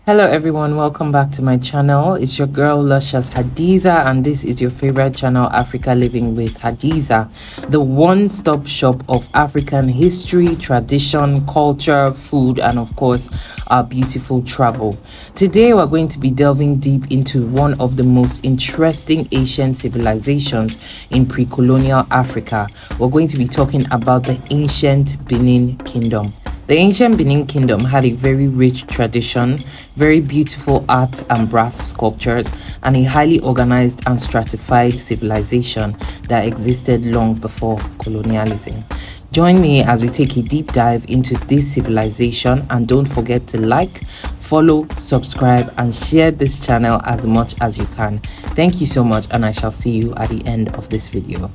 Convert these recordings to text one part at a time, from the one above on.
Hello everyone, welcome back to my channel. It's your girl Luscious Hadiza, and this is your favorite channel, Africa Living with Hadiza, the one-stop shop of African history, tradition, culture, food, and of course our beautiful travel. Today we're going to be delving deep into one of the most interesting ancient civilizations in pre-colonial Africa. We're going to be talking about the Ancient Benin Kingdom. The ancient Benin Kingdom had a very rich tradition, very beautiful art and brass sculptures, and a highly organized and stratified civilization that existed long before colonialism. Join me as we take a deep dive into this civilization, and don't forget to like, follow, subscribe, and share this channel as much as you can. Thank you so much, and I shall see you at the end of this video.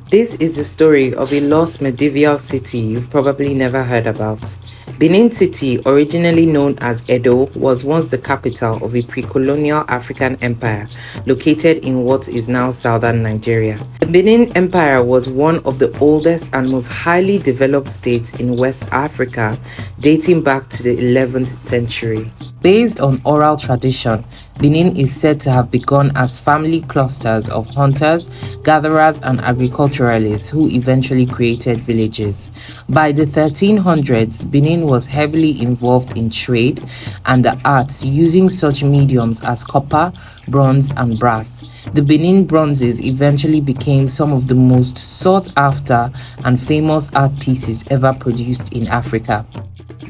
This is the story of a lost medieval city you've probably never heard about. Benin City, originally known as Edo, was once the capital of a pre-colonial African empire located in what is now southern Nigeria. The Benin Empire was one of the oldest and most highly developed states in West Africa, dating back to the 11th century. Based on oral tradition, Benin is said to have begun as family clusters of hunters, gatherers, and agriculturalists who eventually created villages. By the 1300s, Benin was heavily involved in trade and the arts, using such mediums as copper, bronze, and brass. The Benin bronzes eventually became some of the most sought after and famous art pieces ever produced in Africa.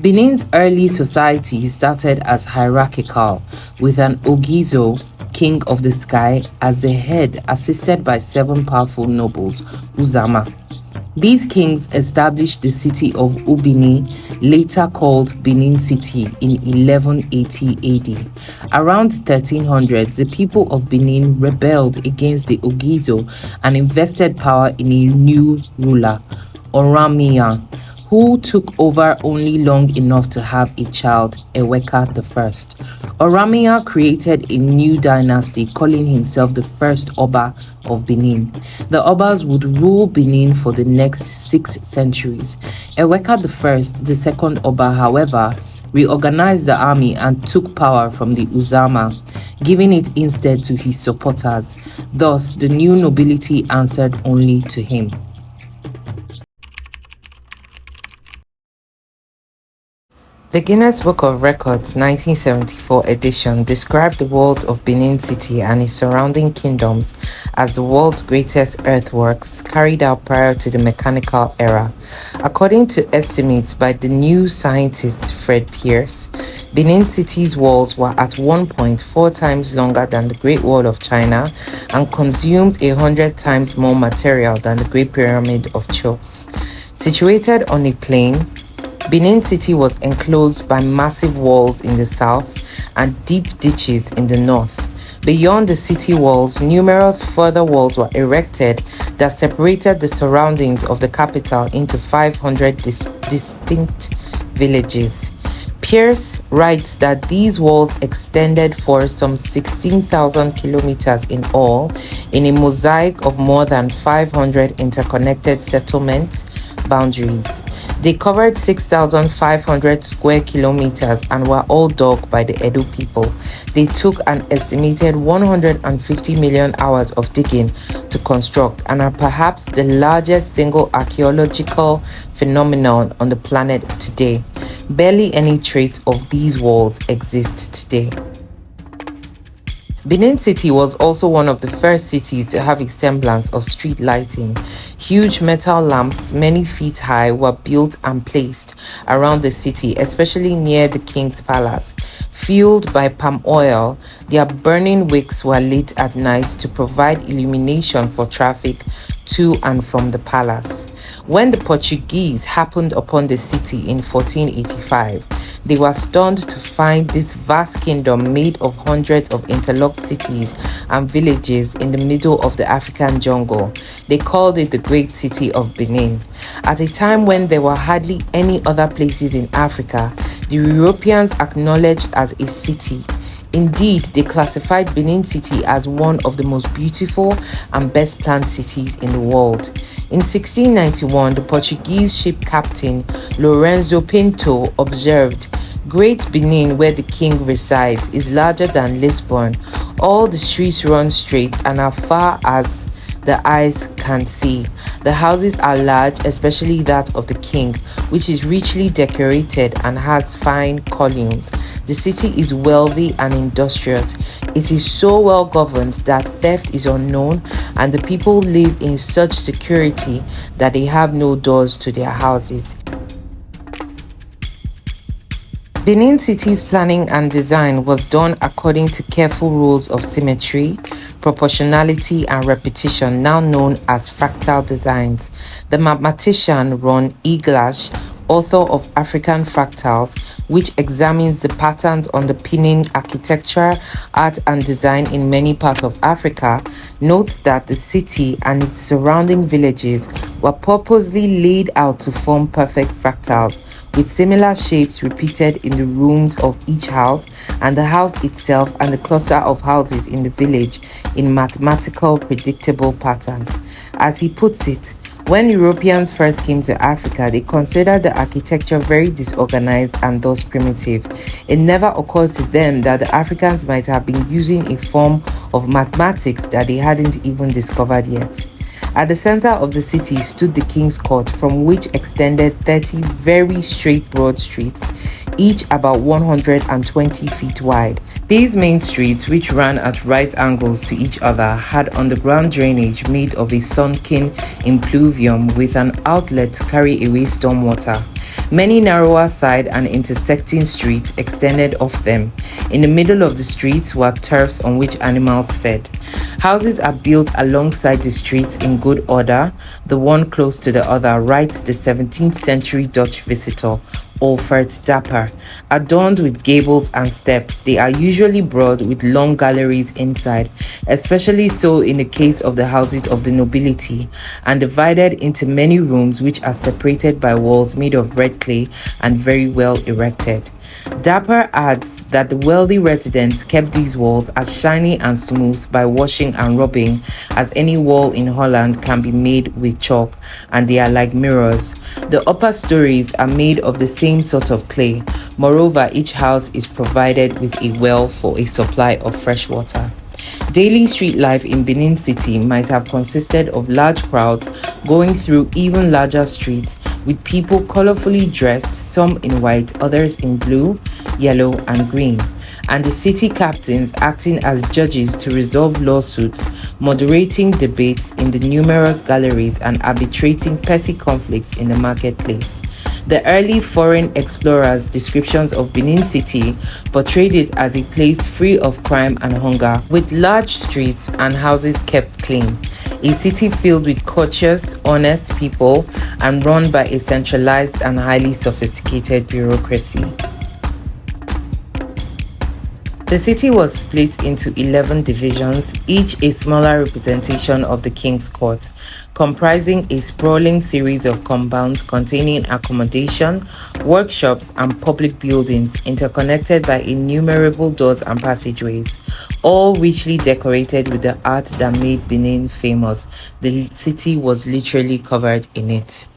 Benin's early society started as hierarchical, with an Ogizo, king of the sky, as the head, assisted by 7 powerful nobles, Uzama. These kings established the city of Ubini, later called Benin City, in 1180 AD. Around 1300, the people of Benin rebelled against the Ogizo and invested power in a new ruler, Oromia, who took over only long enough to have a child, Eweka I. Oromia created a new dynasty, calling himself the first Oba of Benin. The Obas would rule Benin for the next 6 centuries. Eweka I, the second Oba, however, reorganized the army and took power from the Uzama, giving it instead to his supporters. Thus, the new nobility answered only to him. The Guinness Book of Records 1974 edition described the walls of Benin City and its surrounding kingdoms as the world's greatest earthworks carried out prior to the mechanical era. According to estimates by the new scientist Fred Pierce, Benin City's walls were at one point 4 times longer than the Great Wall of China and consumed 100 times more material than the Great Pyramid of Cheops. Situated on a plain, Benin City was enclosed by massive walls in the south and deep ditches in the north. Beyond the city walls, numerous further walls were erected that separated the surroundings of the capital into 500 distinct villages. Pierce writes that these walls extended for some 16,000 kilometers in all, in a mosaic of more than 500 interconnected settlement boundaries. They covered 6,500 square kilometers and were all dug by the Edo people. They took an estimated 150 million hours of digging to construct and are perhaps the largest single archaeological phenomenon on the planet today. Barely any trace of these walls exist today. Benin City was also one of the first cities to have a semblance of street lighting. Huge metal lamps, many feet high, were built and placed around the city, especially near the king's palace. Fueled by palm oil, their burning wicks were lit at night to provide illumination for traffic to and from the palace. When the Portuguese happened upon the city in 1485, they were stunned to find this vast kingdom made of hundreds of interlocked cities and villages in the middle of the African jungle. They called it the Great City of Benin. At a time when there were hardly any other places in Africa, the Europeans acknowledged as a city Indeed, they classified Benin City as one of the most beautiful and best planned cities in the world. In 1691, the Portuguese ship captain Lorenzo Pinto observed, "Great Benin, where the king resides, is larger than Lisbon. All the streets run straight and are far as the eyes can see. The houses are large, especially that of the king, which is richly decorated and has fine columns. The city is wealthy and industrious. It is so well governed that theft is unknown, and the people live in such security that they have no doors to their houses." Benin City's planning and design was done according to careful rules of symmetry, proportionality, and repetition, now known as fractal designs. The mathematician Ron Eglash, author of African Fractals, which examines the patterns underpinning architecture, art, and design in many parts of Africa, notes that the city and its surrounding villages were purposely laid out to form perfect fractals, with similar shapes repeated in the rooms of each house and the house itself and the cluster of houses in the village in mathematical predictable patterns. As he puts it, when Europeans first came to Africa, they considered the architecture very disorganized and thus primitive. It never occurred to them that the Africans might have been using a form of mathematics that they hadn't even discovered yet. At the center of the city stood the King's Court, from which extended 30 very straight broad streets, each about 120 feet wide. These main streets, which ran at right angles to each other, had underground drainage made of a sunken impluvium with an outlet to carry away stormwater. Many narrower side and intersecting streets extended off them. In the middle of the streets were turfs on which animals fed. Houses are built alongside the streets in good order, the one close to the other, writes the 17th century Dutch visitor Alfred Dapper. Adorned with gables and steps, they are usually broad with long galleries inside, especially so in the case of the houses of the nobility, and divided into many rooms which are separated by walls made of red clay and very well erected. Dapper adds that the wealthy residents kept these walls as shiny and smooth by washing and rubbing as any wall in Holland can be made with chalk, and they are like mirrors. The upper stories are made of the same sort of clay. Moreover, each house is provided with a well for a supply of fresh water. Daily street life in Benin City might have consisted of large crowds going through even larger streets, with people colorfully dressed, some in white, others in blue, yellow, and green, and the city captains acting as judges to resolve lawsuits, moderating debates in the numerous galleries, and arbitrating petty conflicts in the marketplace. The early foreign explorers' descriptions of Benin City portrayed it as a place free of crime and hunger, with large streets and houses kept clean. A city filled with courteous, honest people and run by a centralized and highly sophisticated bureaucracy. The city was split into 11 divisions, each a smaller representation of the King's Court, comprising a sprawling series of compounds containing accommodation, workshops, and public buildings interconnected by innumerable doors and passageways, all richly decorated with the art that made Benin famous. The city was literally covered in it.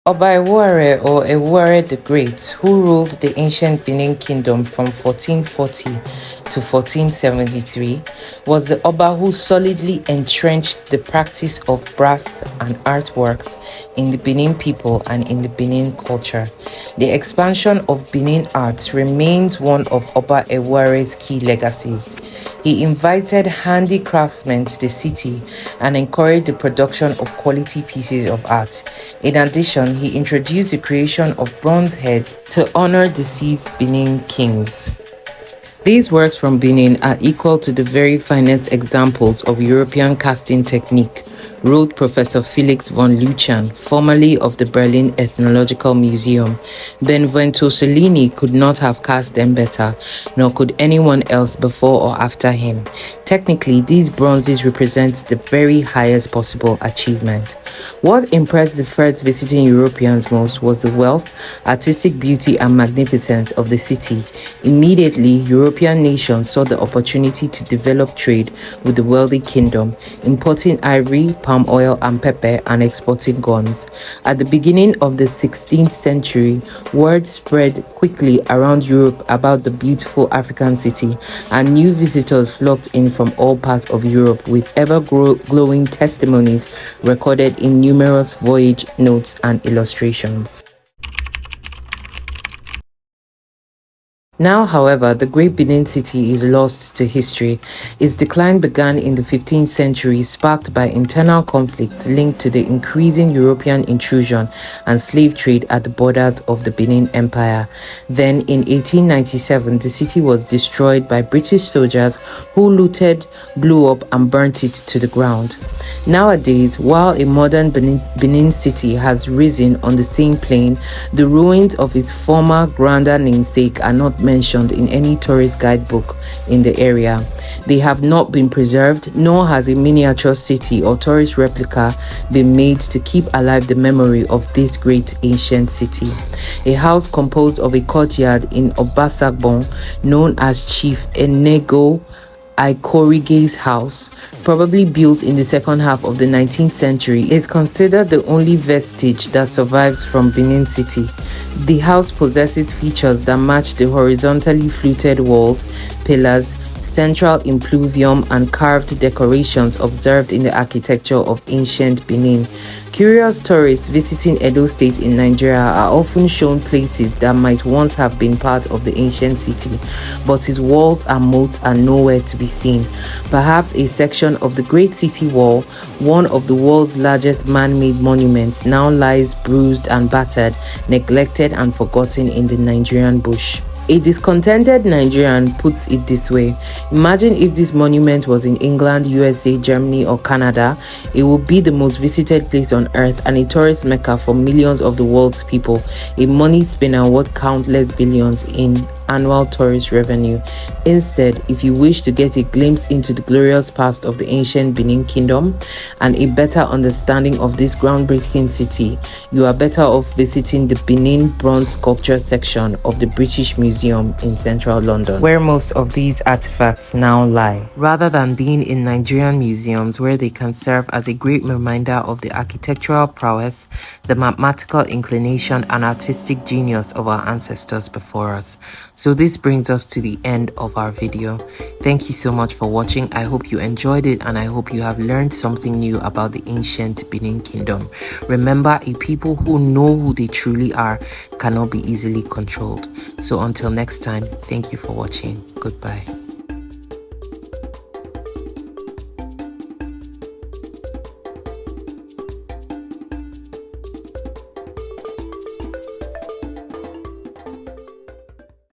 Oba Ewuare, or Ewuare the Great, who ruled the ancient Benin Kingdom from 1440 to 1473, was the Oba who solidly entrenched the practice of brass and artworks in the Benin people and in the Benin culture. The expansion of Benin Arts remains one of Oba Ewuare's key legacies. He invited handicraftsmen to the city and encouraged the production of quality pieces of art. In addition, he introduced the creation of bronze heads to honor deceased Benin kings. These works from Benin are equal to the very finest examples of European casting technique, wrote Professor Felix von Luchan, formerly of the Berlin Ethnological Museum. Benvenuto Cellini could not have cast them better, nor could anyone else before or after him. Technically, these bronzes represent the very highest possible achievement. What impressed the first visiting Europeans most was the wealth, artistic beauty, and magnificence of the city. Immediately, European nations saw the opportunity to develop trade with the wealthy kingdom, importing ivory, palm oil, and pepper, and exporting guns. At the beginning of the 16th century, word spread quickly around Europe about the beautiful African city, and new visitors flocked in from all parts of Europe with ever-glowing testimonies recorded in numerous voyage notes and illustrations. Now, however, the great Benin City is lost to history. Its decline began in the 15th century, sparked by internal conflicts linked to the increasing European intrusion and slave trade at the borders of the Benin Empire. Then, in 1897, the city was destroyed by British soldiers who looted, blew up, and burnt it to the ground. Nowadays, while a modern Benin City has risen on the same plane, the ruins of its former grander namesake are not mentioned in any tourist guidebook in the area. They have not been preserved, nor has a miniature city or tourist replica been made to keep alive the memory of this great ancient city. A house composed of a courtyard in Obasagbon, known as Chief Enego Ikorige's house, probably built in the second half of the 19th century, is considered the only vestige that survives from Benin City. The house possesses features that match the horizontally fluted walls, pillars, central impluvium, and carved decorations observed in the architecture of ancient Benin. Curious tourists visiting Edo State in Nigeria are often shown places that might once have been part of the ancient city, but its walls and moats are nowhere to be seen. Perhaps a section of the Great City Wall, one of the world's largest man-made monuments, now lies bruised and battered, neglected and forgotten in the Nigerian bush. A discontented Nigerian puts it this way: imagine if this monument was in England, USA, Germany, or Canada. It would be the most visited place on earth and a tourist mecca for millions of the world's people, a money spinner worth countless billions in annual tourist revenue. Instead, if you wish to get a glimpse into the glorious past of the ancient Benin Kingdom and a better understanding of this groundbreaking city, you are better off visiting the Benin Bronze Sculpture section of the British Museum in central London, where most of these artifacts now lie, rather than being in Nigerian museums where they can serve as a great reminder of the architectural prowess, the mathematical inclination, and artistic genius of our ancestors before us. So this brings us to the end of our video. Thank you so much for watching. I hope you enjoyed it, and I hope you have learned something new about the ancient Benin Kingdom. Remember, a people who know who they truly are cannot be easily controlled. So until next time, thank you for watching. Goodbye.